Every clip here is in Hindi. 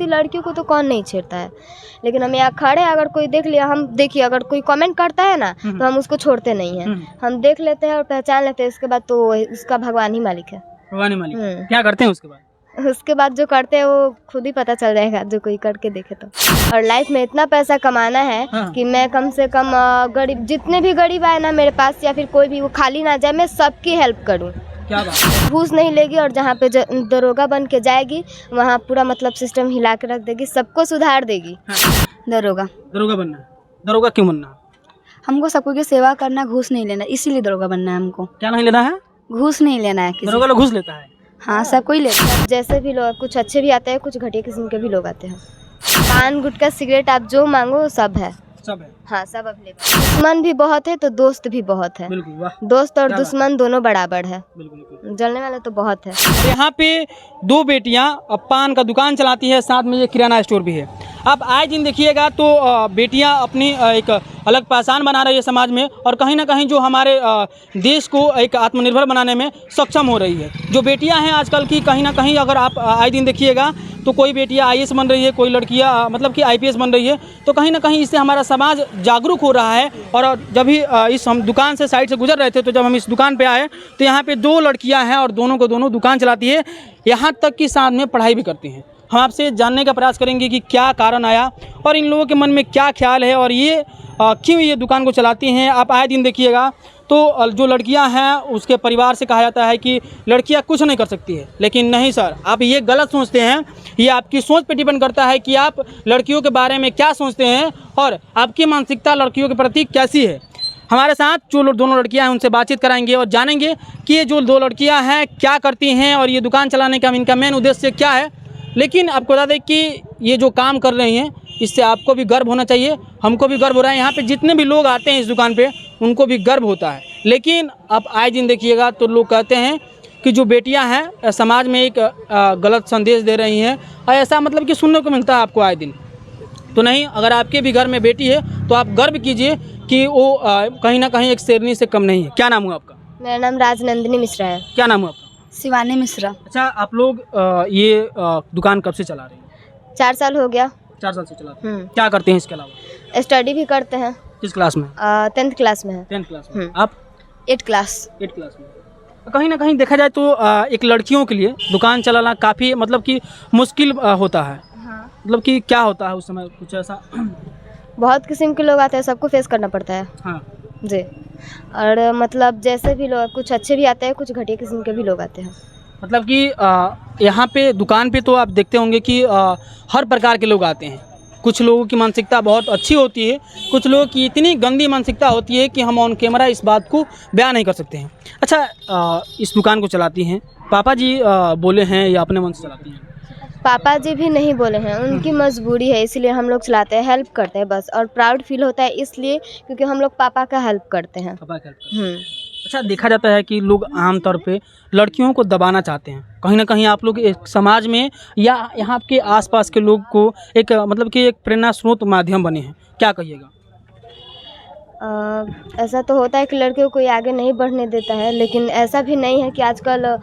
होती लड़कियों को तो कौन नहीं छेड़ता है, लेकिन हम यहाँ खड़े अगर कोई देख लिया, हम देखिए अगर कोई कमेंट करता है ना तो हम उसको छोड़ते नहीं हैं, हम देख लेते हैं और पहचान लेते हैं, उसके बाद तो उसका भगवान ही मालिक है। भगवान ही मालिक। क्या करते हैं उसके बाद जो करते हैं वो खुद ही पता चल जाएगा, जो कोई करके देखे तो। और लाइफ में इतना पैसा कमाना है कि मैं कम से कम गरीब, जितने भी गरीब आए ना मेरे पास या फिर कोई भी वो खाली ना जाए, मैं सबकी हेल्प करूं। क्या बात? घूस नहीं लेगी और जहाँ पे दरोगा बन के जाएगी वहाँ पूरा मतलब सिस्टम हिला के रख देगी, सबको सुधार देगी। दरोगा बनना है। दरोगा क्यों बनना है? हमको सबको की सेवा करना, घूस नहीं लेना, इसीलिए दरोगा बनना है हमको। क्या नहीं लेना है? घूस नहीं लेना है। दरोगा लोग घूस लेता है? हाँ, सब कोई लेता है। जैसे भी लोग, कुछ अच्छे भी आते हैं, कुछ घटिया किस्म के भी लोग आते हैं। पान गुटखा सिगरेट आप जो मांगो सब है। सब है? हाँ, सब अवेलेबल। दुश्मन भी बहुत है तो दोस्त भी बहुत है। बिल्कुल, वाह। दोस्त और दुश्मन दोनों बराबर है। बिल्कुल। जलने वाले तो बहुत है। यहाँ पे दो बेटियाँ पान का दुकान चलाती है, साथ में ये किराना स्टोर भी है। आप आए दिन देखिएगा तो बेटियाँ अपनी एक अलग पहचान बना रही है समाज में, और कहीं ना कहीं जो हमारे देश को एक आत्मनिर्भर बनाने में सक्षम हो रही है। जो बेटियाँ हैं आजकल की, कहीं ना कहीं अगर आप आए दिन देखिएगा तो कोई बेटियाँ IAS बन रही है, कोई लड़कियाँ मतलब कि IPS बन रही है, तो कहीं ना कहीं इससे हमारा समाज जागरूक हो रहा है। और जब भी इस हम दुकान से साइड से गुजर रहे थे तो जब हम इस दुकान पे आए तो यहाँ पे दो लड़कियाँ हैं और दोनों दुकान चलाती है, यहाँ तक कि साथ में पढ़ाई भी करती हैं। हम आपसे जानने का प्रयास करेंगे कि क्या कारण आया और इन लोगों के मन में क्या ख्याल है और ये क्यों ये दुकान को चलाती हैं। आप आए दिन देखिएगा तो जो लड़कियां हैं उसके परिवार से कहा जाता है कि लड़कियां कुछ नहीं कर सकती है, लेकिन नहीं सर, आप ये गलत सोचते हैं। ये आपकी सोच पे डिपेंड करता है कि आप लड़कियों के बारे में क्या सोचते हैं और आपकी मानसिकता लड़कियों के प्रति कैसी है। हमारे साथ जो दोनों लड़कियां हैं उनसे बातचीत कराएंगे और जानेंगे कि ये जो दो लड़कियां हैं क्या करती हैं और ये दुकान चलाने का इनका मेन उद्देश्य क्या है। लेकिन आपको बता दें कि ये जो काम कर रही हैं इससे आपको भी गर्व होना चाहिए, हमको भी गर्व हो रहा है। यहाँ पे जितने भी लोग आते हैं इस दुकान पे उनको भी गर्व होता है। लेकिन आप आए दिन देखिएगा तो लोग कहते हैं कि जो बेटियां हैं समाज में एक गलत संदेश दे रही हैं, और ऐसा मतलब कि सुनने को मिलता है आपको आए दिन। तो नहीं, अगर आपके भी घर में बेटी है तो आप गर्व कीजिए कि वो कहीं ना कहीं एक शेरनी से कम नहीं है। क्या नाम हुआ आपका? मेरा नाम राजनंदिनी मिश्रा है। क्या नाम हुआ आपका? शिवानी मिश्रा। अच्छा, आप लोग ये दुकान कब से चला रहे हैं? 4 साल हो गया। 4 साल से चला रहे हैं। क्या करते हैं इसके अलावा? स्टडी भी करते हैं। किस क्लास में? 10th क्लास में है। 10th क्लास में। आप? 8th class. 8th क्लास में। कहीं ना कहीं देखा जाए तो एक लड़कियों के लिए दुकान चलाना काफ़ी मतलब कि मुश्किल होता है। हाँ। मतलब कि क्या होता है उस समय, कुछ ऐसा? बहुत किस्म के लोग आते हैं, सबको फेस करना पड़ता है। हाँ जी। और मतलब जैसे भी लोग, कुछ अच्छे भी आते हैं, कुछ घटिया किस्म के भी लोग आते हैं। मतलब कि यहाँ पे दुकान पे तो आप देखते होंगे कि हर प्रकार के लोग आते हैं। कुछ लोगों की मानसिकता बहुत अच्छी होती है, कुछ लोगों की इतनी गंदी मानसिकता होती है कि हम ऑन कैमरा इस बात को बयान नहीं कर सकते हैं। अच्छा, इस दुकान को चलाती हैं पापा जी बोले हैं या अपने मन से चलाती हैं? पापा जी भी नहीं बोले हैं, उनकी मजबूरी है, इसलिए हम लोग चलाते हैं, हेल्प करते हैं बस। और प्राउड फील होता है इसलिए क्योंकि हम लोग पापा का हेल्प करते हैं। पापा का हेल्प। अच्छा, देखा जाता है कि लोग आमतौर पे लड़कियों को दबाना चाहते हैं। कहीं ना कहीं आप लोग एक समाज में या यहाँ के आसपास के लोग को एक मतलब कि एक प्रेरणा स्रोत माध्यम बने हैं, क्या कहिएगा? ऐसा तो होता है कि लड़कियों को आगे नहीं बढ़ने देता है, लेकिन ऐसा भी नहीं है कि आजकल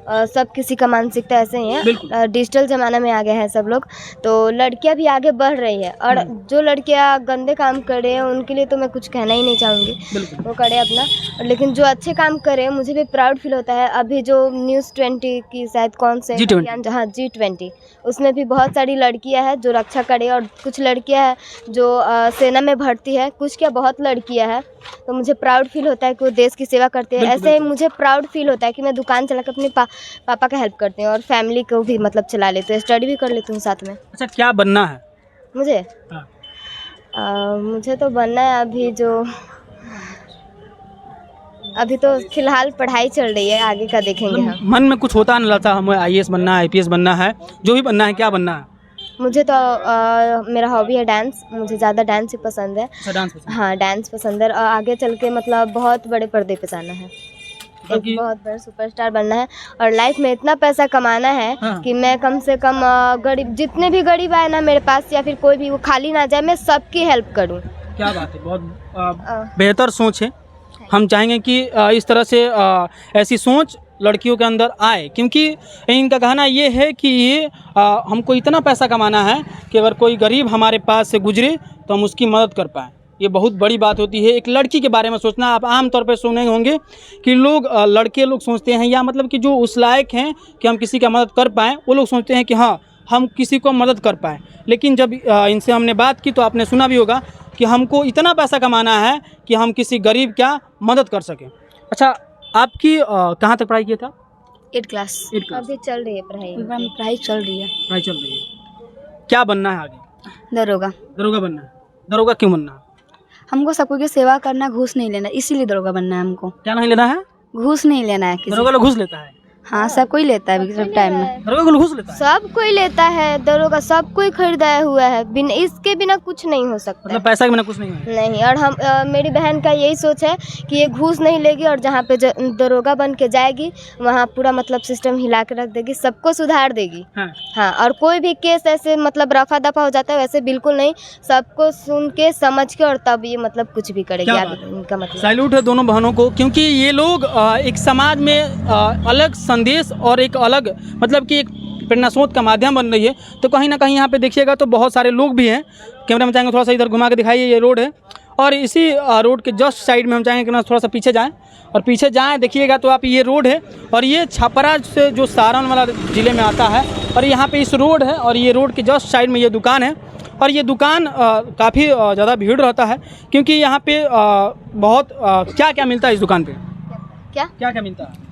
सब किसी का मानसिकता ऐसे ही है। डिजिटल ज़माना में आ गए हैं सब लोग, तो लड़कियां भी आगे बढ़ रही है। और जो लड़कियां गंदे काम कर रहे हैं उनके लिए तो मैं कुछ कहना ही नहीं चाहूँगी, वो करे अपना। लेकिन जो अच्छे काम करे मुझे भी प्राउड फील होता है। अभी जो न्यूज़ 20 की शायद कौन से हाँ G20, उसमें भी बहुत सारी लड़कियाँ हैं जो रक्षा करे, और कुछ लड़कियाँ हैं जो सेना में भर्ती है, कुछ क्या बहुत लड़कियाँ हैं। तो मुझे प्राउड फील होता है कि वो देश की सेवा करते हैं। ऐसे ही मुझे प्राउड फील होता है कि मैं दुकान चला कर अपने पापा का हेल्प करती हूँ और फैमिली को भी मतलब चला लेती हूँ, स्टडी भी कर लेती हूँ साथ में। अच्छा, क्या बनना है मुझे? मुझे तो बनना है अभी तो फिलहाल पढ़ाई चल रही है, आगे का देखेंगे हम। मन में कुछ होता नहीं लगता हमें IAS बनना है, IPS बनना है, जो भी बनना है, क्या बनना है? मुझे तो मेरा हॉबी है डांस, मुझे ज़्यादा डांस ही पसंद है। अच्छा, डांस पसंद? हाँ, डांस पसंद है। और आगे चल के मतलब बहुत बड़े पर्दे पे जाना है, एक बहुत बड़ा सुपरस्टार बनना है। और लाइफ में इतना पैसा कमाना है कि मैं कम से कम गरीब, जितने भी गरीब आए ना मेरे पास या फिर कोई भी वो खाली ना जाए, मैं सबकी हेल्प करूँ। क्या बात है, बहुत बेहतर सोच है। हम चाहेंगे कि इस तरह से ऐसी सोच लड़कियों के अंदर आए, क्योंकि इनका कहना ये है कि हमको इतना पैसा कमाना है कि अगर कोई गरीब हमारे पास से गुजरे तो हम उसकी मदद कर पाएँ। ये बहुत बड़ी बात होती है एक लड़की के बारे में सोचना। आप आमतौर पर सुने होंगे कि लोग लड़के लोग सोचते हैं, या मतलब कि जो उस लायक हैं कि हम किसी का मदद कर पाएँ, वो लोग सोचते हैं कि हाँ हम किसी को मदद कर पाएँ। लेकिन जब इनसे हमने बात की तो आपने सुना भी होगा कि हमको इतना पैसा कमाना है कि हम किसी गरीब का मदद कर सकें। अच्छा, आपकी कहाँ तक पढ़ाई किया था? 8 क्लास। अभी चल रही है पढ़ाई। पढ़ाई चल रही है। पढ़ाई चल रही है। क्या बनना है आगे? दरोगा। दरोगा बनना है। दरोगा क्यों बनना है? हमको सबको की सेवा करना, घूस नहीं लेना, इसीलिए दरोगा बनना है हमको। क्या नहीं लेना है? घूस नहीं लेना है किसी। दरोगा लोग घूस लेता है? हाँ, सब कोई लेता है अभी सब टाइम में। दरोगा लोग घूस लेता है? सब कोई लेता है दरोगा, सब कोई खरीदाया हुआ है, बिन इसके बिना कुछ नहीं हो सकता। मतलब पैसा के बिना कुछ नहीं है? नहीं। और हम मेरी बहन का यही सोच है कि ये घूस नहीं लेगी और जहाँ पे दरोगा बन के जाएगी वहाँ पूरा मतलब सिस्टम हिला के रख देगी, सबको सुधार देगी। हाँ, और कोई भी केस ऐसे मतलब रफा दफा हो जाता है वैसे बिल्कुल नहीं, सबको सुन के समझ के और तब ये मतलब कुछ भी करेगी इनका मतलब। सैल्यूट है दोनों बहनों को, क्योंकि ये लोग एक समाज में अलग संदेश और एक अलग मतलब कि एक प्रेरणा स्रोत का माध्यम बन रही है। तो कहीं ना कहीं यहाँ पे देखिएगा तो बहुत सारे लोग भी हैं। कैमरा में चाहेंगे थोड़ा सा इधर घुमा के दिखाइए, ये रोड है और इसी रोड के जस्ट साइड में हम चाहेंगे कि थोड़ा सा पीछे जाएं, और पीछे जाएं देखिएगा तो आप ये रोड है और ये छपरा से जो सारण वाला ज़िले में आता है, और यहाँ पे इस रोड है और ये रोड के जस्ट साइड में ये दुकान है। और ये दुकान काफ़ी ज़्यादा भीड़ रहता है, क्योंकि यहाँ पे बहुत क्या क्या मिलता है इस दुकान पे? क्या क्या क्या मिलता है?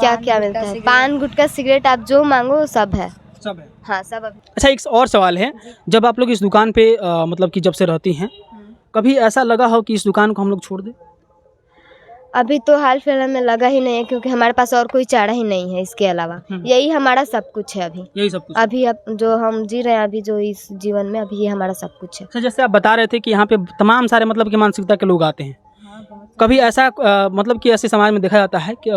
क्या क्या मिलता है? पान, गुटखा, सिगरेट, आप जो मांगो सब है। सब है? हाँ, सब। अच्छा, एक और सवाल है, जब आप लोग इस दुकान पे मतलब कि जब से रहती हैं, कभी ऐसा लगा हो कि इस दुकान को हम लोग छोड़ दें? अभी तो हाल फिलहाल में लगा ही नहीं है, क्योंकि हमारे पास और कोई चारा ही नहीं है इसके अलावा। यही हमारा सब कुछ है अभी। यही सब कुछ अभी अब जो हम जी रहे हैं अभी जो इस जीवन में, अभी ये हमारा सब कुछ है। अच्छा, जैसे आप बता रहे थे कि यहाँ पे तमाम सारे मतलब कि मानसिकता के लोग आते हैं, कभी ऐसा मतलब कि ऐसे समाज में देखा जाता है कि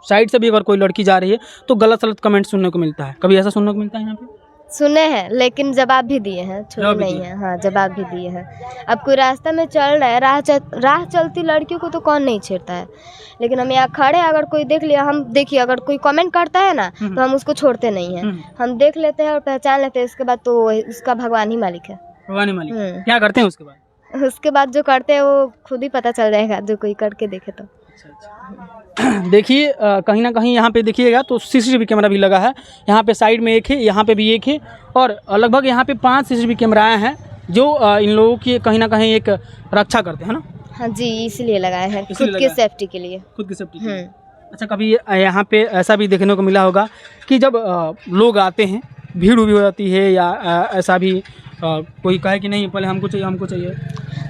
साइड से भी अगर कोई लड़की जा रही है तो गलत सलत कमेंट सुनने को मिलता है, कभी ऐसा सुनने को मिलता है यहाँ पे? सुने हैं, लेकिन जवाब भी दिए हैं, छोड़े नहीं है। हाँ, जवाब भी दिए हैं। अब कोई रास्ता में चल रहा है, राह चलती लड़कियों को तो कौन नहीं छेड़ता है, लेकिन हम यहाँ खड़े अगर कोई देख लिया, हम देखिए अगर कोई कमेंट करता है ना तो हम उसको छोड़ते नहीं हैं, हम देख लेते हैं और पहचान लेते हैं। इसके बाद तो उसका भगवान ही मालिक है। भगवान ही मालिक। क्या करते हैं उसके बाद? उसके बाद जो करते हैं वो खुद ही पता चल जाएगा, जो कोई करके देखे तो। देखिए कहीं ना कहीं यहाँ पे देखिएगा तो सीसीटीवी कैमरा भी लगा है, यहाँ पे साइड में एक है, यहाँ पे भी एक है, और लगभग यहाँ पे 5 सीसीटीवी कैमराएं हैं जो इन लोगों की कहीं ना कहीं एक रक्षा करते हैं ना। हाँ जी, इसलिए लगाए हैं, खुद की सेफ्टी के लिए। खुद की सेफ्टी के लिए। अच्छा, कभी यहाँ पे ऐसा भी देखने को मिला होगा कि जब लोग आते हैं, भीड़ भी हो जाती है, या ऐसा भी कोई कहे कि नहीं पहले हमको चाहिए हमको चाहिए,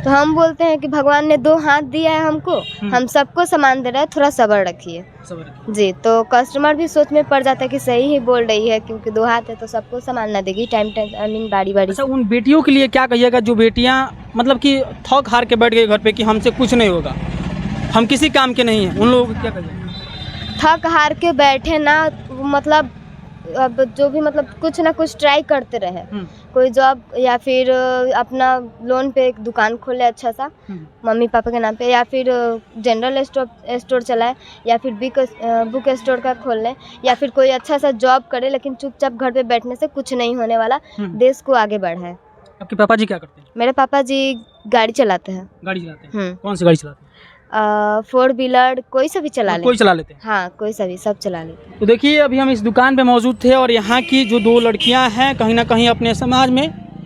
तो हम बोलते हैं कि भगवान ने 2 हाथ दिया है हमको, हम सबको सामान दे रहे हैं, थोड़ा सब्र रखिए जी। तो कस्टमर भी सोच में पड़ जाता है कि सही ही बोल रही है, क्योंकि 2 हाथ है तो सबको सामान ना देगी, टाइम आई मीन बारी। अच्छा, उन बेटियों के लिए क्या कहिएगा जो बेटियां मतलब कि थक हार के बैठ गई घर पे कि हमसे कुछ नहीं होगा, हम किसी काम के नहीं हैं, उन लोगों को क्या कहिएगा? थक हार के बैठे ना, मतलब अब जो भी मतलब कुछ ना कुछ ट्राई करते रहे, कोई जॉब या फिर अपना लोन पे एक दुकान खोले अच्छा सा मम्मी पापा के नाम पे, या फिर जनरल स्टोर चलाए, या फिर बुक स्टोर का खोल लें, या फिर कोई अच्छा सा जॉब करे, लेकिन चुपचाप घर पे बैठने से कुछ नहीं होने वाला, देश को आगे बढ़ाए। आपके पापा जी क्या करते हैं? मेरे पापा जी गाड़ी चलाते हैं। गाड़ी चलाते हैं? कौन सी गाड़ी चलाते हैं? 4 व्हीलर कोई सा भी चला लेते। कोई चला लेते हैं? हाँ, कोई सा भी, सब चला लेते हैं। तो देखिए अभी हम इस दुकान पे मौजूद थे और यहाँ की जो 2 लड़कियाँ हैं कहीं ना कहीं अपने समाज में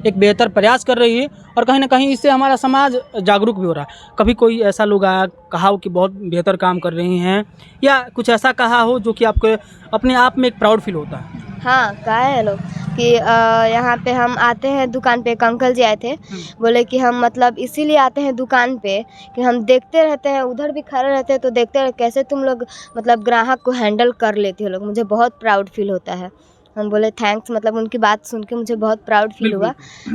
एक बेहतर प्रयास कर रही है, और कहीं ना कहीं इससे हमारा समाज जागरूक भी हो रहा है। कभी कोई ऐसा लोग आया कहा हो कि बहुत बेहतर काम कर रही हैं, या कुछ ऐसा कहा हो जो कि आपको अपने आप में एक प्राउड फील होता है? हाँ, कहा है लोग कि यहाँ पे हम आते हैं दुकान पे, एक अंकल जी आए थे, बोले कि हम मतलब इसीलिए आते हैं दुकान पे कि हम देखते रहते हैं, उधर भी खड़े रहते हैं तो देखते हैं कैसे तुम लोग मतलब ग्राहक को हैंडल कर लेते हो लोग, मुझे बहुत प्राउड फील होता है। हम बोले थैंक्स, मतलब उनकी बात सुन के मुझे बहुत प्राउड फील हुआ।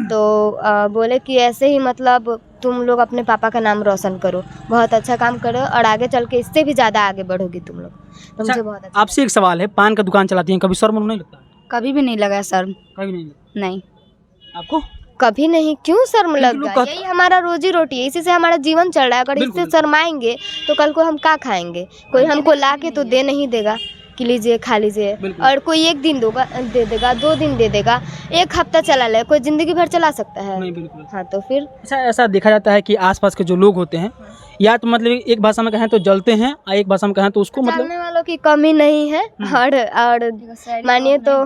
तो बोले कि ऐसे ही मतलब तुम लोग अपने पापा का नाम रोशन करो, बहुत अच्छा काम करो और आगे चल के इससे भी ज़्यादा आगे बढ़ोगी तुम लोग। तो मुझे बहुत अच्छा। आपसे एक सवाल है, पान का दुकान चलाती हैं, कभी शर्म नहीं लगता? कभी भी नहीं लगा सर। कभी नहीं लगता? नहीं। आपको? कभी नहीं, क्यों शर्म लग लोग गया? यही हमारा रोजी रोटी है, इसी से हमारा जीवन चल रहा है। अगर इससे शर्माएंगे तो कल को हम क्या खाएंगे? कोई हमको ला के तो दे नहीं देगा कि लीजिए खा लीजिए। और कोई एक दिन दे देगा, 2 दिन दे देगा, 1 हफ्ता चला ले, कोई जिंदगी भर चला सकता है? नहीं, बिल्कुल। हाँ, तो फिर ऐसा देखा जाता है कि आसपास के जो लोग होते हैं या तो मतलब एक भाषा में कहें तो जलते हैं और एक भाषा में कहें तो उसको मतलब जानने वालों की कमी नहीं है। और मानिए तो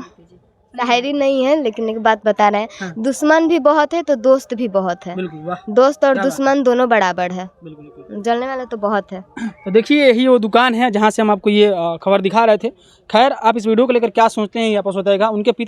शायरी नहीं है, लेकिन एक बात बता रहे हैं, दुश्मन भी बहुत है तो दोस्त भी बहुत है। बिल्कुल, वाह, दोस्त और दुश्मन दोनों बराबर है। बिल्कुल। जलने वाले तो बहुत है। तो देखिए यही वो दुकान है जहाँ से हम आपको ये खबर दिखा रहे थे। खैर आप इस वीडियो को लेकर क्या सोचते हैं ये आपको बताएगा। उनके पिता